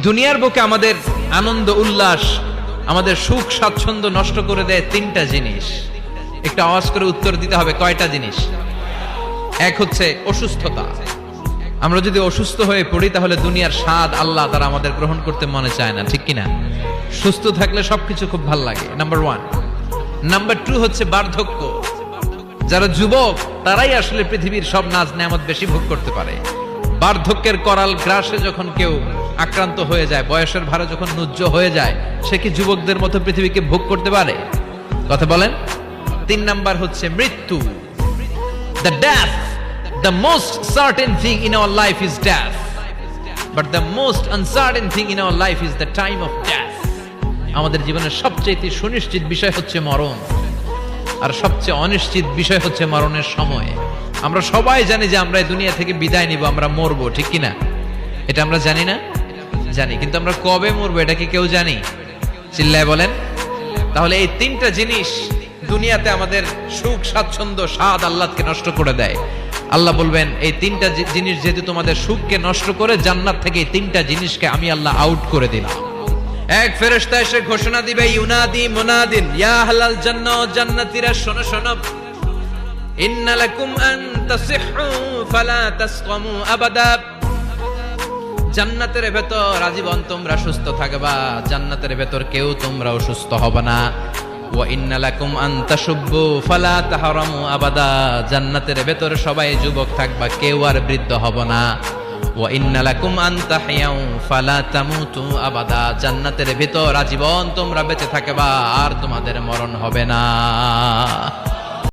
দুনিয়ার বুকে আমাদের আনন্দ উল্লাস, আমাদের সুখ স্বাচ্ছন্দ্য নষ্ট করে দেয় তিনটা জিনিস। একটু আওয়াজ করে উত্তর দিতে হবে, কয়টা জিনিস? এক হচ্ছে অসুস্থতা। আমরা যদি অসুস্থ হয়ে পড়ি তাহলে দুনিয়ার স্বাদ আল্লাহ তারা আমাদের গ্রহণ করতে মনে চায় না, ঠিক কিনা? সুস্থ থাকলে সবকিছু খুব ভালো লাগে, নাম্বার ওয়ান। নাম্বার টু হচ্ছে বার্ধক্য। যারা যুবক তারাই আসলে পৃথিবীর সব নাজ নেয়ামত বেশি ভোগ করতে পারে। বার্ধক্যের করাল গ্রাসে যখন কেউ আক্রান্ত হয়ে যায়, বয়সের ভারে যখন নুজ্জ হয়ে যায়, সে কি যুবকদের মতো পৃথিবীকে ভোগ করতে পারে? কথা বলেন। তিন নাম্বার হচ্ছে মৃত্যু। The death, the most certain thing in our life is death, but the most uncertain thing in our life is the time of death. আমাদের জীবনের সবচেয়ে সুনিশ্চিত বিষয় হচ্ছে মরণ, আর সবচেয়ে অনিশ্চিত বিষয় হচ্ছে মরণের সময়। আমরা সবাই জানি যে আমরা এই দুনিয়া থেকে বিদায় নিব, আমরা মরবো, ঠিক কিনা? এটা আমরা জানি না? জানি, কিন্তু আমরা কবে মরবো এটা কি কেউ জানি? চিল্লায় বলেন। তাহলে এই তিনটা জিনিস দুনিয়াতে আমাদের সুখ স্বাচ্ছন্দ্য স্বাদ আল্লাহকে নষ্ট করে দেয়। আল্লাহ বলবেন এই তিনটা জিনিস যেহেতু তোমাদের সুখকে নষ্ট করে, জান্নাত থেকে এই তিনটা জিনিসকে আমি আল্লাহ আউট করে দিলাম। এক ফেরেশতা এসে ঘোষণা দিবে, ইউনাদি মুনাদিন ইয়া আহলাল জান্নাহ, জান্নাতীরা শোনো শোনো, ইন্না লাকুম আন তাসিহু ফালা তাসকামু আবাদা। জান্নাতের ভেতর আজীবন তোমরা সুস্থ থাকবা, জান্নাতের ভেতর কেউ তোমরা অসুস্থ হবে না। ওয়া ইন্না লাকুম আন তাশুব্বু ফালা তাহরামু আবাদা। জান্নাতের ভেতর সবাই যুবক থাকবা, কেউ আর বৃদ্ধ হবে না। ওয়া ইন্না লাকুম আন তাহইয়াউ ফালা তামুতু আবাদা। জান্নাতের ভেতর আজীবন তোমরা বেঁচে থাকবা, আর তোমাদের মরণ হবে না।